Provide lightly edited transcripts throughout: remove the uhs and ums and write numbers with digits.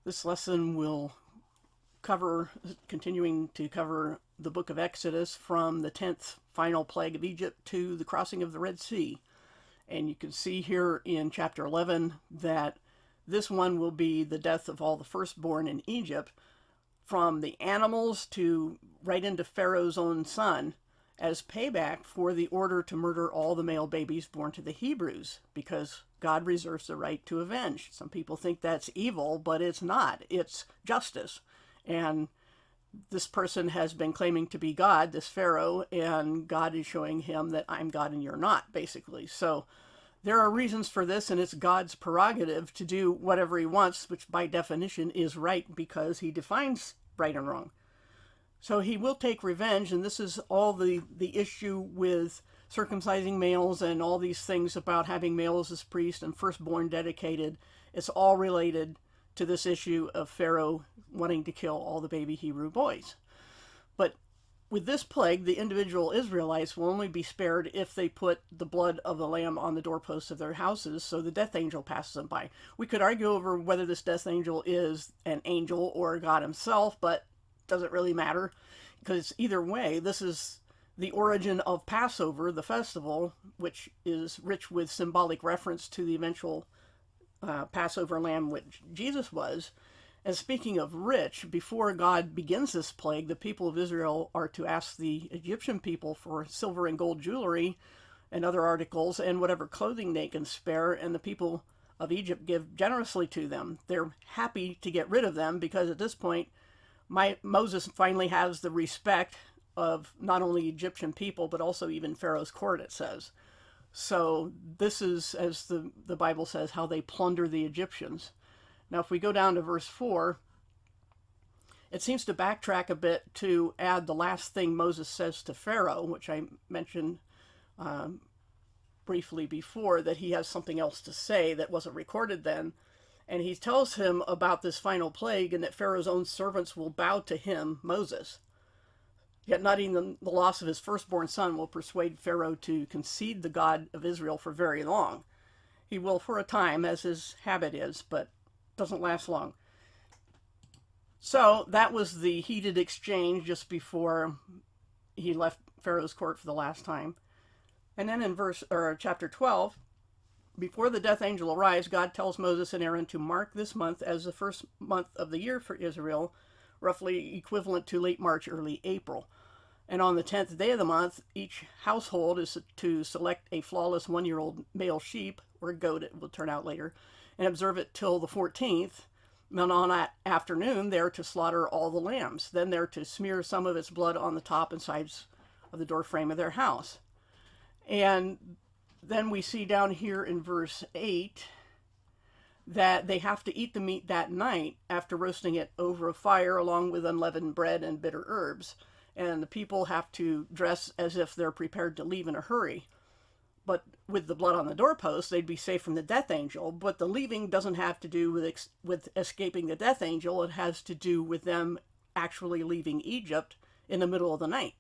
This lesson will continuing to cover the book of Exodus from the 10th final plague of Egypt to the crossing of the Red Sea. And you can see here in chapter 11 that this one will be the death of all the firstborn in Egypt, from the animals to right into Pharaoh's own son, as payback for the order to murder all the male babies born to the Hebrews, because God reserves the right to avenge. Some people think that's evil, but it's not. It's justice. And this person has been claiming to be God, this Pharaoh, and God is showing him that I'm God and you're not, basically. So there are reasons for this, and it's God's prerogative to do whatever he wants, which by definition is right because he defines right and wrong. So he will take revenge, and this is all the issue with circumcising males and all these things about having males as priests and firstborn dedicated. It's all related to this issue of Pharaoh wanting to kill all the baby Hebrew boys. But with this plague, the individual Israelites will only be spared if they put the blood of the lamb on the doorposts of their houses, so the death angel passes them by. We could argue over whether this death angel is an angel or God himself, but doesn't really matter, because either way, this is the origin of Passover, the festival, which is rich with symbolic reference to the eventual Passover lamb, which Jesus was. And speaking of rich, before God begins this plague, the people of Israel are to ask the Egyptian people for silver and gold jewelry and other articles and whatever clothing they can spare, and the people of Egypt give generously to them. They're happy to get rid of them because at this point, Moses finally has the respect of not only Egyptian people, but also even Pharaoh's court, it says. So this is, as the Bible says, how they plunder the Egyptians. Now, if we go down to verse 4, it seems to backtrack a bit to add the last thing Moses says to Pharaoh, which I mentioned briefly before, that he has something else to say that wasn't recorded then. And he tells him about this final plague and that Pharaoh's own servants will bow to him, Moses. Yet not even the loss of his firstborn son will persuade Pharaoh to concede the God of Israel for very long. He will for a time, as his habit is, but doesn't last long. So that was the heated exchange just before he left Pharaoh's court for the last time. And then in chapter 12, before the death angel arrives, God tells Moses and Aaron to mark this month as the first month of the year for Israel, roughly equivalent to late March, early April. And on the 10th day of the month, each household is to select a flawless 1-year-old male sheep, or goat it will turn out later, and observe it till the 14th. And on that afternoon, they're to slaughter all the lambs. Then they're to smear some of its blood on the top and sides of the door frame of their house. And then we see down here in verse 8 that they have to eat the meat that night after roasting it over a fire along with unleavened bread and bitter herbs. And the people have to dress as if they're prepared to leave in a hurry. But with the blood on the doorpost, they'd be safe from the death angel. But the leaving doesn't have to do with escaping the death angel. It has to do with them actually leaving Egypt in the middle of the night.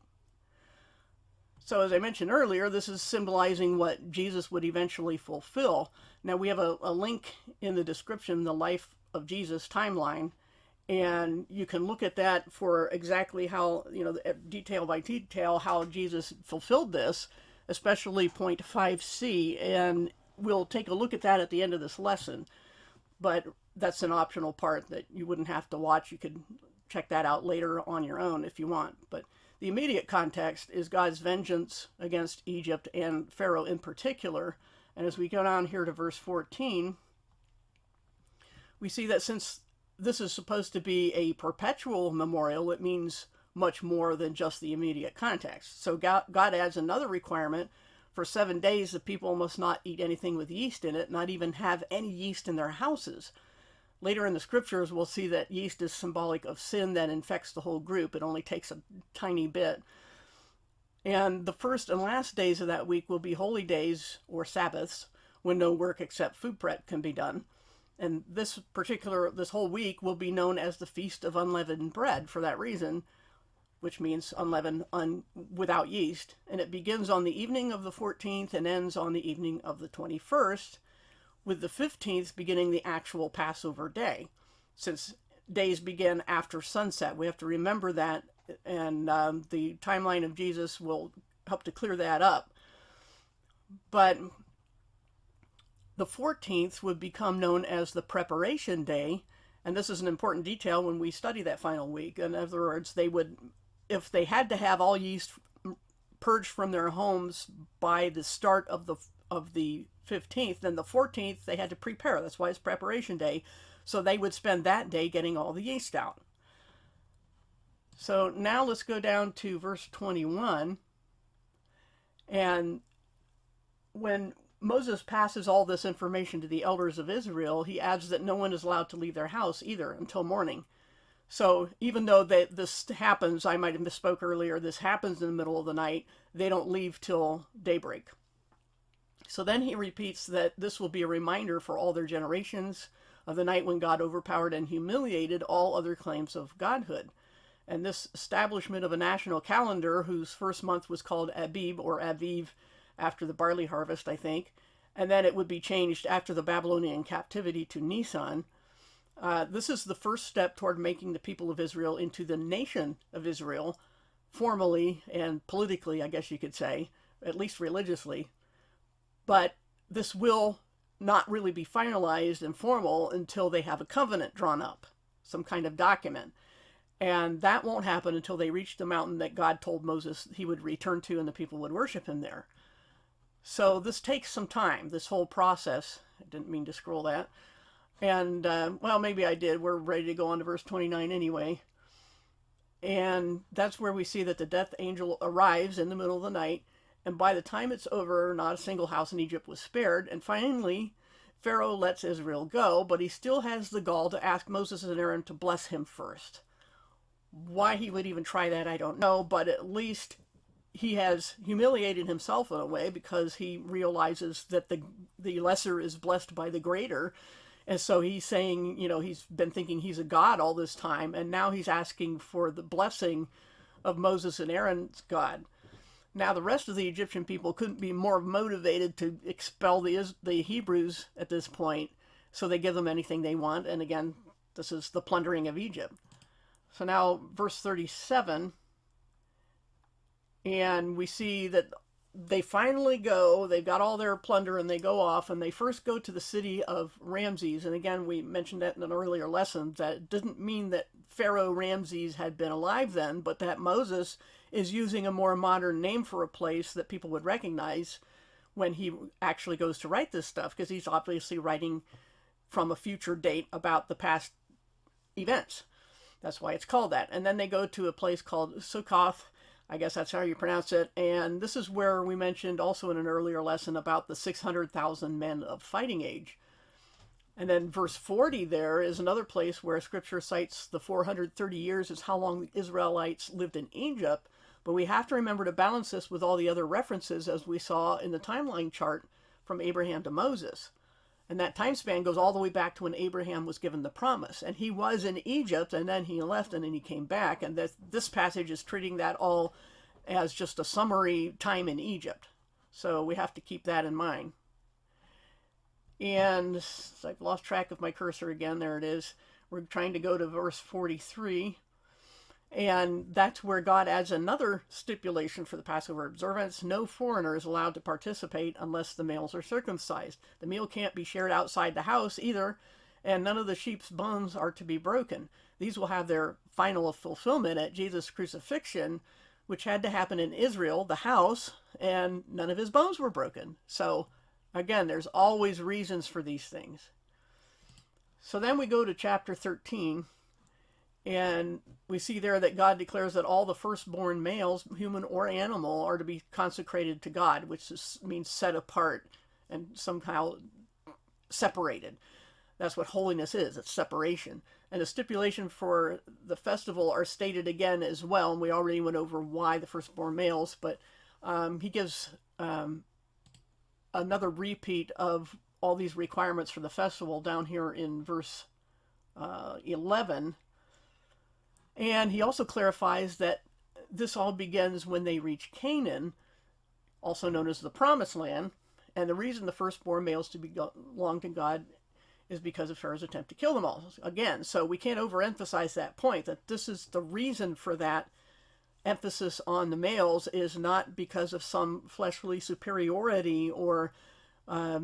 So as I mentioned earlier, this is symbolizing what Jesus would eventually fulfill. Now we have a link in the description, the life of Jesus timeline, and you can look at that for exactly how, detail by detail, how Jesus fulfilled this, especially point 5c, and we'll take a look at that at the end of this lesson. But that's an optional part that you wouldn't have to watch. You could check that out later on your own if you want. But the immediate context is God's vengeance against Egypt and Pharaoh in particular. And as we go down here to verse 14, we see that since this is supposed to be a perpetual memorial, it means much more than just the immediate context. So God adds another requirement. For 7 days, the people must not eat anything with yeast in it, not even have any yeast in their houses. Later in the scriptures, we'll see that yeast is symbolic of sin that infects the whole group. It only takes a tiny bit. And the first and last days of that week will be holy days or Sabbaths when no work except food prep can be done. And this whole week will be known as the Feast of Unleavened Bread for that reason, which means unleavened, without yeast. And it begins on the evening of the 14th and ends on the evening of the 21st, with the 15th beginning the actual Passover day. since days begin after sunset. We have to remember that, and the timeline of Jesus will help to clear that up. But the 14th would become known as the preparation day, and this is an important detail when we study that final week. In other words, they would, if they had to have all yeast purged from their homes by the start of the 15th, then the 14th they had to prepare. That's why it's preparation day. So they would spend that day getting all the yeast out. So now let's go down to verse 21. And when Moses passes all this information to the elders of Israel, he adds that no one is allowed to leave their house either until morning. So even though this happens, I might have misspoke earlier, this happens in the middle of the night, they don't leave till daybreak. So then he repeats that this will be a reminder for all their generations of the night when God overpowered and humiliated all other claims of godhood. And this establishment of a national calendar, whose first month was called Abib or Aviv, after the barley harvest, I think, and then it would be changed after the Babylonian captivity to Nisan. This is the first step toward making the people of Israel into the nation of Israel, formally and politically, I guess you could say, at least religiously. But this will not really be finalized and formal until they have a covenant drawn up, some kind of document. And that won't happen until they reach the mountain that God told Moses he would return to and the people would worship him there. So this takes some time, this whole process. I didn't mean to scroll that. And, well, maybe I did. We're ready to go on to verse 29 anyway. And that's where we see that the death angel arrives in the middle of the night. And by the time it's over, not a single house in Egypt was spared. And finally, Pharaoh lets Israel go, but he still has the gall to ask Moses and Aaron to bless him first. Why he would even try that, I don't know, but at least he has humiliated himself in a way, because he realizes that the lesser is blessed by the greater. And so he's saying, he's been thinking he's a god all this time, and now he's asking for the blessing of Moses and Aaron's God. Now, the rest of the Egyptian people couldn't be more motivated to expel the Hebrews at this point, so they give them anything they want. And again, this is the plundering of Egypt. So now, verse 37, and we see that they finally go, they've got all their plunder, and they go off, and they first go to the city of Ramses. And again, we mentioned that in an earlier lesson, that it didn't mean that Pharaoh Ramses had been alive then, but that Moses is using a more modern name for a place that people would recognize when he actually goes to write this stuff, because he's obviously writing from a future date about the past events. That's why it's called that. And then they go to a place called Sukkoth. I guess that's how you pronounce it. And this is where we mentioned also in an earlier lesson about the 600,000 men of fighting age. And then verse 40 there is another place where Scripture cites the 430 years as how long the Israelites lived in Egypt. But we have to remember to balance this with all the other references, as we saw in the timeline chart from Abraham to Moses. And that time span goes all the way back to when Abraham was given the promise. And he was in Egypt, and then he left, and then he came back. And this passage is treating that all as just a summary time in Egypt. So we have to keep that in mind. And I've lost track of my cursor again. There it is. We're trying to go to verse 43. And that's where God adds another stipulation for the Passover observance. No foreigner is allowed to participate unless the males are circumcised. The meal can't be shared outside the house either, and none of the sheep's bones are to be broken. These will have their final fulfillment at Jesus' crucifixion, which had to happen in Israel, the house, and none of his bones were broken. So, again, there's always reasons for these things. So then we go to chapter 13. And we see there that God declares that all the firstborn males, human or animal, are to be consecrated to God, which means set apart and somehow separated. That's what holiness is. It's separation. And the stipulation for the festival are stated again as well. And we already went over why the firstborn males, but he gives another repeat of all these requirements for the festival down here in verse 11. And he also clarifies that this all begins when they reach Canaan, also known as the Promised Land. And the reason the firstborn males to belong to God is because of Pharaoh's attempt to kill them all again. So we can't overemphasize that point, that this is the reason for that emphasis on the males is not because of some fleshly superiority or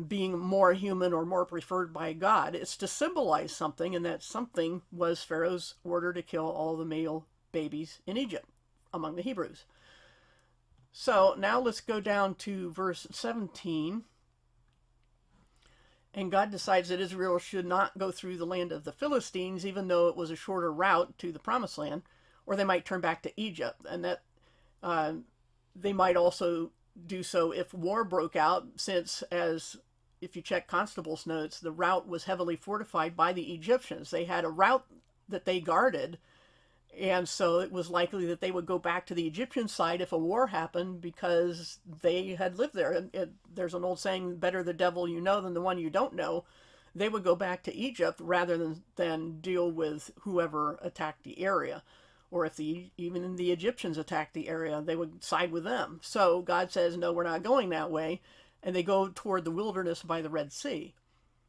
being more human or more preferred by God. It's to symbolize something, and that something was Pharaoh's order to kill all the male babies in Egypt among the Hebrews. So now let's go down to verse 17. And God decides that Israel should not go through the land of the Philistines, even though it was a shorter route to the Promised Land, or they might turn back to Egypt. And that they might also do so if war broke out, since, as if you check Constable's notes, the route was heavily fortified by the Egyptians. They had a route that they guarded, and so it was likely that they would go back to the Egyptian side if a war happened, because they had lived there. And there's an old saying, better the devil you know than the one you don't know. They would go back to Egypt rather than deal with whoever attacked the area. Or if even the Egyptians attacked the area, they would side with them. So God says, no, we're not going that way. And they go toward the wilderness by the Red Sea.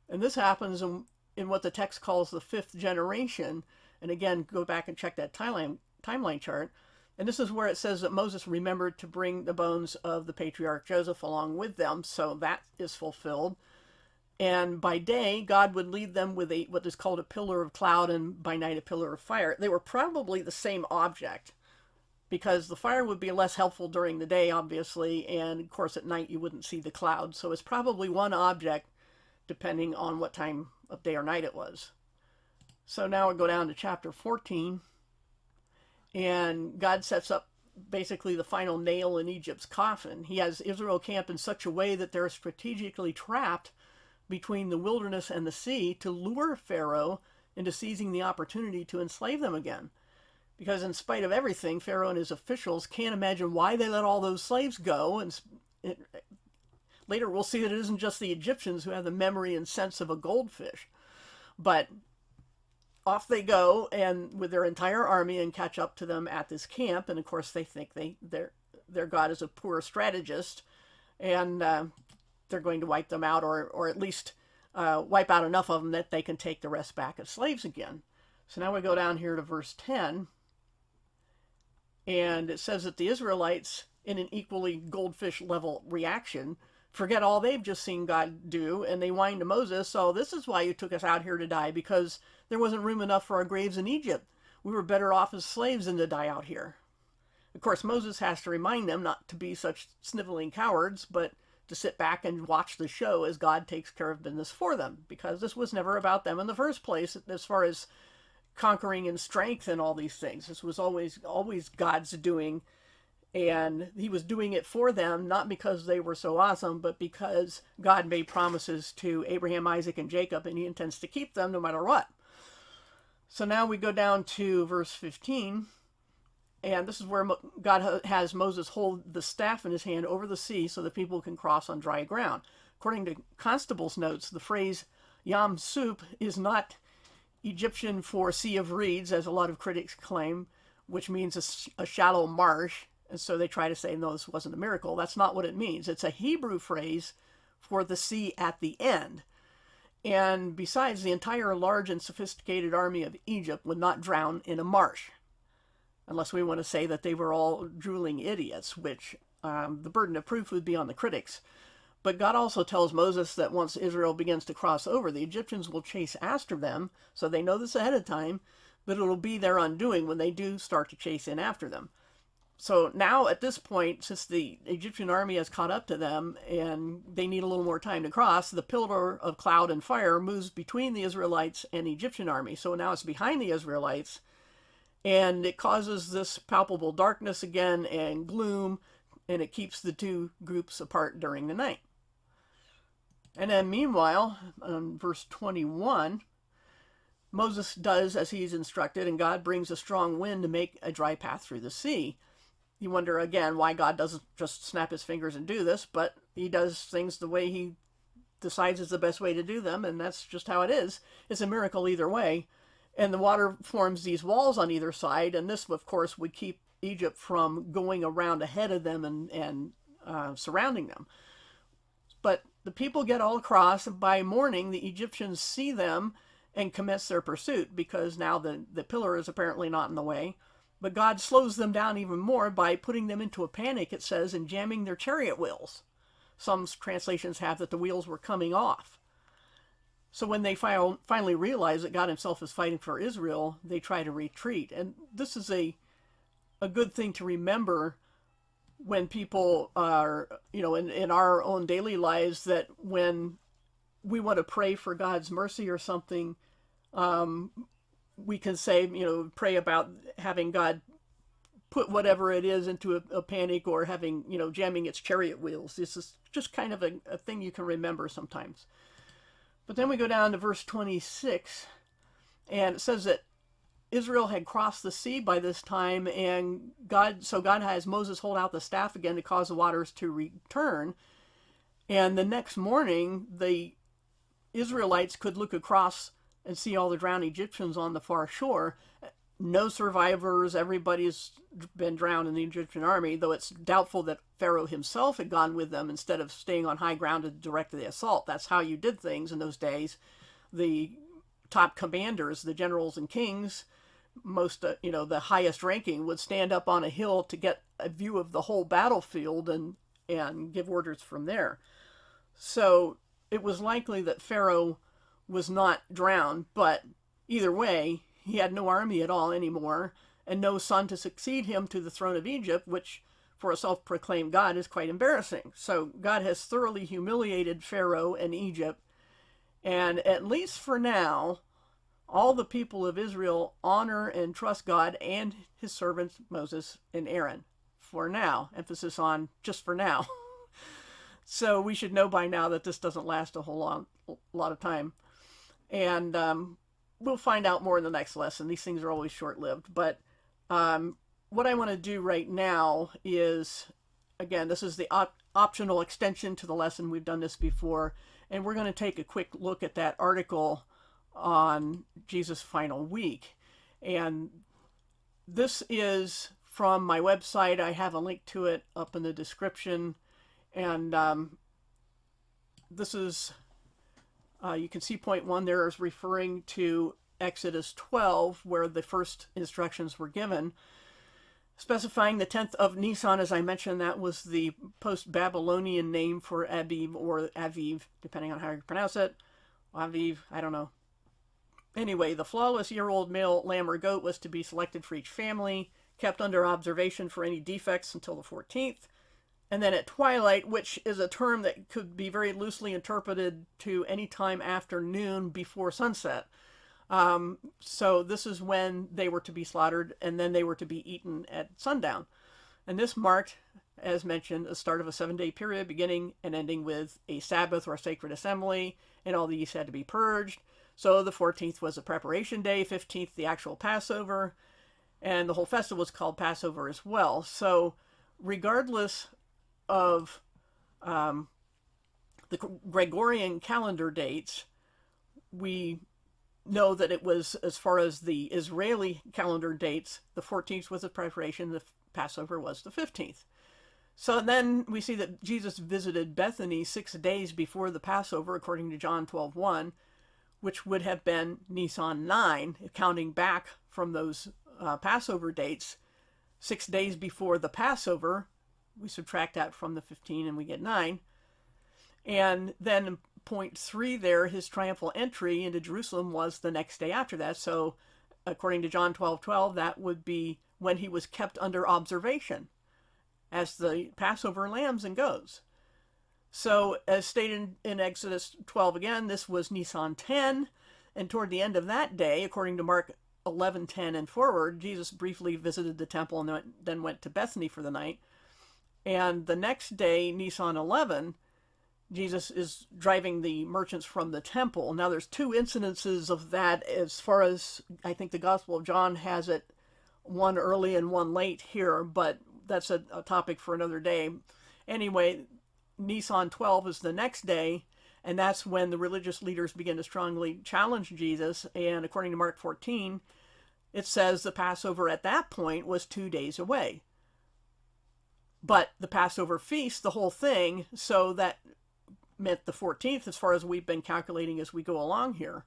And this happens in what the text calls the fifth generation. And again, go back and check that timeline chart. And this is where it says that Moses remembered to bring the bones of the patriarch Joseph along with them. So that is fulfilled. And by day, God would lead them with what is called a pillar of cloud, and by night a pillar of fire. They were probably the same object, because the fire would be less helpful during the day, obviously, and of course at night you wouldn't see the cloud. So it's probably one object, depending on what time of day or night it was. So now we go down to chapter 14, and God sets up basically the final nail in Egypt's coffin. He has Israel camp in such a way that they're strategically trapped between the wilderness and the sea to lure Pharaoh into seizing the opportunity to enslave them again. Because in spite of everything, Pharaoh and his officials can't imagine why they let all those slaves go. And later we'll see that it isn't just the Egyptians who have the memory and sense of a goldfish. But off they go, and with their entire army, and catch up to them at this camp. And of course they think their God is a poor strategist, and they're going to wipe them out, or at least wipe out enough of them that they can take the rest back as slaves again. So now we go down here to verse 10, and it says that the Israelites, in an equally goldfish level reaction, forget all they've just seen God do, and they whine to Moses, so this is why you took us out here to die, because there wasn't room enough for our graves in Egypt. We were better off as slaves than to die out here. Of course, Moses has to remind them not to be such sniveling cowards, but to sit back and watch the show as God takes care of business for them, because this was never about them in the first place as far as conquering and strength and all these things. This was always God's doing, and he was doing it for them, not because they were so awesome, but because God made promises to Abraham, Isaac, and Jacob, and he intends to keep them no matter what. So now we go down to verse 15, and this is where God has Moses hold the staff in his hand over the sea so that people can cross on dry ground. According to Constable's notes, the phrase Yam Soup is not Egyptian for sea of reeds, as a lot of critics claim, which means a shallow marsh. And so they try to say, no, this wasn't a miracle. That's not what it means. It's a Hebrew phrase for the sea at the end. And besides, the entire large and sophisticated army of Egypt would not drown in a marsh, unless we want to say that they were all drooling idiots, which the burden of proof would be on the critics. But God also tells Moses that once Israel begins to cross over, the Egyptians will chase after them, so they know this ahead of time, but it'll be their undoing when they do start to chase in after them. So now at this point, since the Egyptian army has caught up to them and they need a little more time to cross, the pillar of cloud and fire moves between the Israelites and the Egyptian army. So now it's behind the Israelites, and it causes this palpable darkness again and gloom, and it keeps the two groups apart during the night. And then meanwhile, verse 21, Moses does as he's instructed, and God brings a strong wind to make a dry path through the sea. You wonder again why God doesn't just snap his fingers and do this, but he does things the way he decides is the best way to do them, and that's just how it is. It's a miracle either way. And the water forms these walls on either side, and this, of course, would keep Egypt from going around ahead of them and surrounding them. But the people get all across. By morning, the Egyptians see them and commence their pursuit, because now the pillar is apparently not in the way. But God slows them down even more by putting them into a panic, it says, and jamming their chariot wheels. Some translations have that the wheels were coming off. So when they finally realize that God himself is fighting for Israel, they try to retreat. And this is a good thing to remember when people are, in our own daily lives, that when we want to pray for God's mercy or something, we can say, pray about having God put whatever it is into a panic, or having, jamming its chariot wheels. This is just kind of a thing you can remember sometimes. But then we go down to verse 26, and it says that Israel had crossed the sea by this time, and God has Moses hold out the staff again to cause the waters to return. And the next morning, the Israelites could look across and see all the drowned Egyptians on the far shore. No survivors. Everybody's been drowned in the Egyptian army, though it's doubtful that Pharaoh himself had gone with them instead of staying on high ground to direct the assault. That's how you did things in those days. The top commanders, the generals and kings, the highest ranking, would stand up on a hill to get a view of the whole battlefield and give orders from there. So it was likely that Pharaoh was not drowned, but either way, he had no army at all anymore, and no son to succeed him to the throne of Egypt, which for a self-proclaimed God is quite embarrassing. So God has thoroughly humiliated Pharaoh and Egypt, and at least for now, all the people of Israel honor and trust God and his servants Moses and Aaron. For now. Emphasis on just for now. So we should know by now that this doesn't last a whole lot of time. And we'll find out more in the next lesson. These things are always short-lived. But what I want to do right now is, again, this is the optional extension to the lesson. We've done this before. And we're going to take a quick look at that article on Jesus' final week. And this is from my website. I have a link to it up in the description. And this is, you can see point 1 there is referring to Exodus 12, where the first instructions were given, specifying the 10th of Nisan. As I mentioned, that was the post-Babylonian name for Aviv, or Aviv, depending on how you pronounce it. Aviv, I don't know. Anyway, the flawless year-old male lamb or goat was to be selected for each family, kept under observation for any defects until the 14th. And then at twilight, which is a term that could be very loosely interpreted to any time after noon before sunset. So this is when they were to be slaughtered, and then they were to be eaten at sundown. And this marked, as mentioned, the start of a 7-day period, beginning and ending with a Sabbath or sacred assembly, and all these had to be purged. So the 14th was the preparation day, 15th the actual Passover, and the whole festival was called Passover as well. So regardless of the Gregorian calendar dates, we know that it was, as far as the Israeli calendar dates, the 14th was the preparation, the Passover was the 15th. So then we see that Jesus visited Bethany 6 days before the Passover, according to John 12:1, which would have been Nisan 9, counting back from those Passover dates. 6 days before the Passover, we subtract that from the 15 and we get 9. And then point 3 there, his triumphal entry into Jerusalem was the next day after that. So according to John 12:12, that would be when he was kept under observation as the Passover lambs and goats. So as stated in Exodus 12 again, this was Nisan 10. And toward the end of that day, according to Mark 11:10 and forward, Jesus briefly visited the temple and then went to Bethany for the night. And the next day, Nisan 11, Jesus is driving the merchants from the temple. Now, there's 2 incidences of that, as far as I think the Gospel of John has it, one early and one late here, but that's a topic for another day. Anyway, Nisan 12 is the next day, and that's when the religious leaders begin to strongly challenge Jesus. And according to Mark 14, it says the Passover at that point was 2 days away. But the Passover feast, the whole thing, so that meant the 14th as far as we've been calculating as we go along here.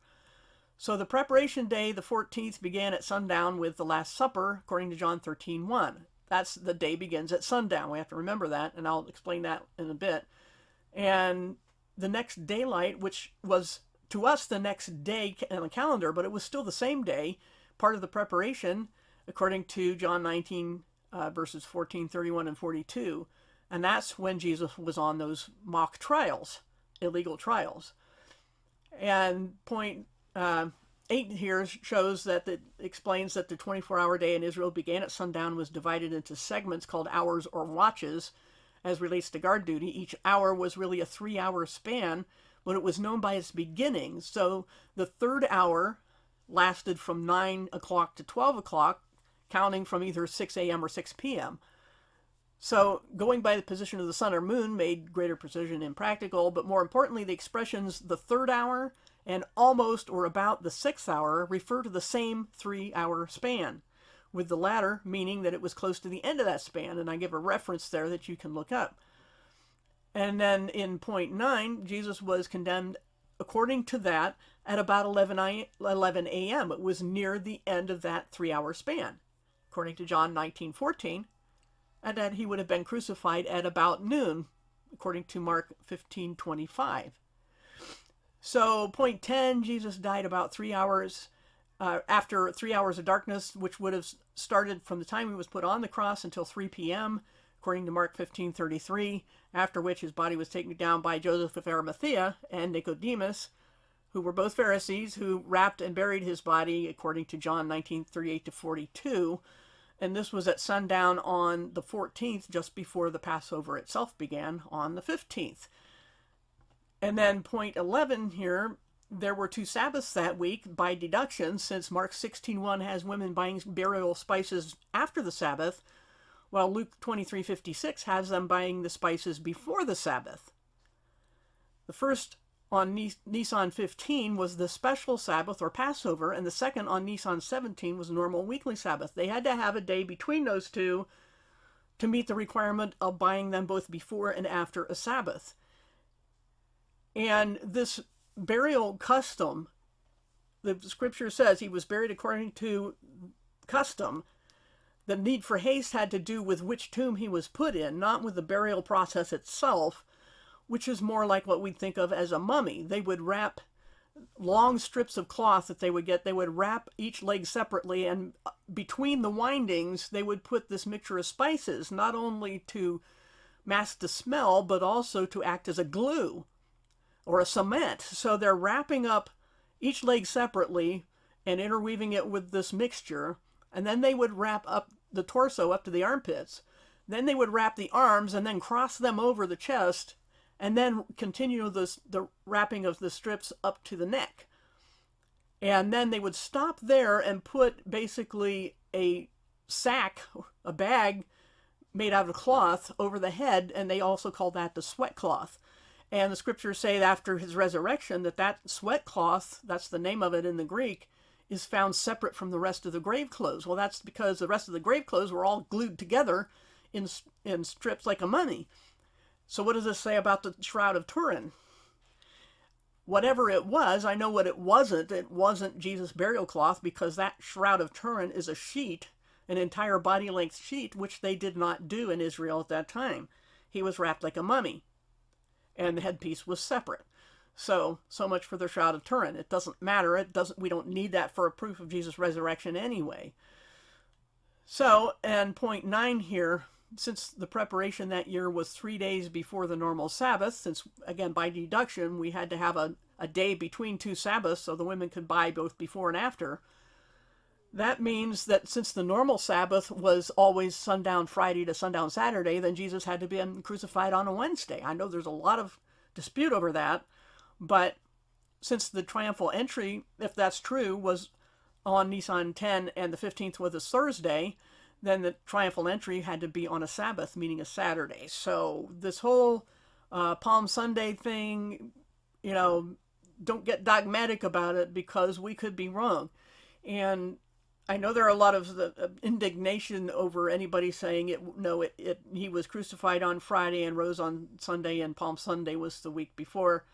So the preparation day, the 14th, began at sundown with the Last Supper, according to John 13:1. That's the day begins at sundown. We have to remember that, and I'll explain that in a bit. And the next daylight, which was to us the next day on the calendar, but it was still the same day, part of the preparation, according to John 19, verses 14, 31, and 42. And that's when Jesus was on those mock trials, illegal trials. And point 8 here shows that it explains that the 24-hour day in Israel began at sundown, was divided into segments called hours or watches as relates to guard duty. Each hour was really a 3-hour span, but it was known by its beginning. So the third hour lasted from 9 o'clock to 12 o'clock, counting from either 6 a.m. or 6 p.m. So going by the position of the sun or moon made greater precision impractical, but more importantly, the expressions the third hour and almost or about the 6th hour refer to the same 3-hour span, with the latter meaning that it was close to the end of that span, and I give a reference there that you can look up. And then in point 9, Jesus was condemned according to that at about 11 a.m. It was near the end of that 3-hour span, according to John 19:14, and that he would have been crucified at about noon, according to Mark 15:25. So point 10, Jesus died about 3 hours after 3 hours of darkness, which would have started from the time he was put on the cross until 3 p.m., according to Mark 15:33, after which his body was taken down by Joseph of Arimathea and Nicodemus, who were both Pharisees, who wrapped and buried his body, according to John 19:38-42. And this was at sundown on the 14th, just before the Passover itself began on the 15th. And then point 11 here, there were 2 Sabbaths that week by deduction, since Mark 16:1 has women buying burial spices after the Sabbath, while Luke 23:56 has them buying the spices before the Sabbath. The first on Nisan 15 was the special Sabbath or Passover, and the second on Nisan 17 was normal weekly Sabbath. They had to have a day between those two to meet the requirement of buying them both before and after a Sabbath. And this burial custom, the scripture says he was buried according to custom. The need for haste had to do with which tomb he was put in, not with the burial process itself, which is more like what we'd think of as a mummy. They would wrap long strips of cloth that they would wrap each leg separately, and between the windings, they would put this mixture of spices, not only to mask the smell, but also to act as a glue or a cement. So they're wrapping up each leg separately and interweaving it with this mixture, and then they would wrap up the torso up to the armpits. Then they would wrap the arms and then cross them over the chest, and then continue the wrapping of the strips up to the neck. And then they would stop there and put basically a sack, a bag made out of cloth over the head, and they also call that the sweat cloth. And the scriptures say that after his resurrection that sweat cloth, that's the name of it in the Greek, is found separate from the rest of the grave clothes. Well, that's because the rest of the grave clothes were all glued together in strips like a mummy. So what does this say about the Shroud of Turin? Whatever it was, I know what it wasn't. It wasn't Jesus' burial cloth, because that Shroud of Turin is a sheet, an entire body-length sheet, which they did not do in Israel at that time. He was wrapped like a mummy, and the headpiece was separate. So much for the Shroud of Turin. It doesn't matter. We don't need that for a proof of Jesus' resurrection anyway. So, and point 9 here, since the preparation that year was 3 days before the normal Sabbath, since, again, by deduction, we had to have a day between 2 Sabbaths so the women could buy both before and after, that means that since the normal Sabbath was always sundown Friday to sundown Saturday, then Jesus had to be crucified on a Wednesday. I know there's a lot of dispute over that, but since the triumphal entry, if that's true, was on Nisan 10 and the 15th was a Thursday, then the triumphal entry had to be on a Sabbath, meaning a Saturday. So this whole Palm Sunday thing, don't get dogmatic about it, because we could be wrong. And I know there are a lot of indignation over anybody saying he was crucified on Friday and rose on Sunday, and Palm Sunday was the week before.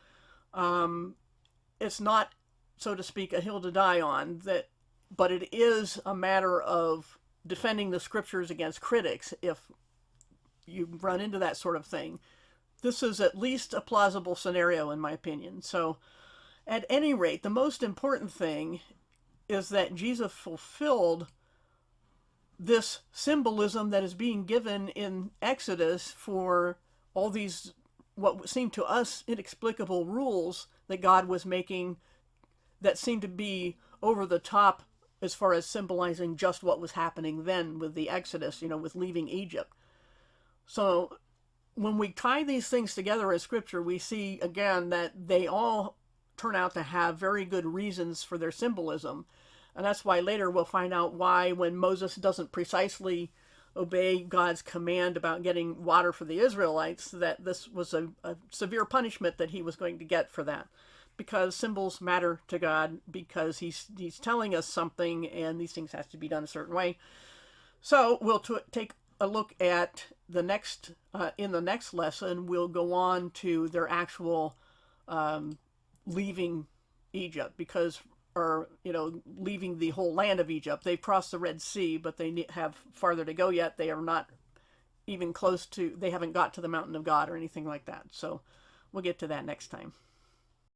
It's not, so to speak, a hill to die on, that, but it is a matter of defending the scriptures against critics if you run into that sort of thing. This is at least a plausible scenario, in my opinion. So, at any rate, the most important thing is that Jesus fulfilled this symbolism that is being given in Exodus for all these, what seem to us, inexplicable rules that God was making that seemed to be over the top as far as symbolizing just what was happening then with the Exodus, with leaving Egypt. So when we tie these things together as scripture, we see again that they all turn out to have very good reasons for their symbolism. And that's why later we'll find out why, when Moses doesn't precisely obey God's command about getting water for the Israelites, that this was a severe punishment that he was going to get for that. Because symbols matter to God, because he's telling us something, and these things have to be done a certain way. So we'll take a look at the next, in the next lesson, we'll go on to their actual leaving Egypt, leaving the whole land of Egypt. They've crossed the Red Sea, but they have farther to go yet. They are not even close to, they haven't got to the mountain of God or anything like that. So we'll get to that next time.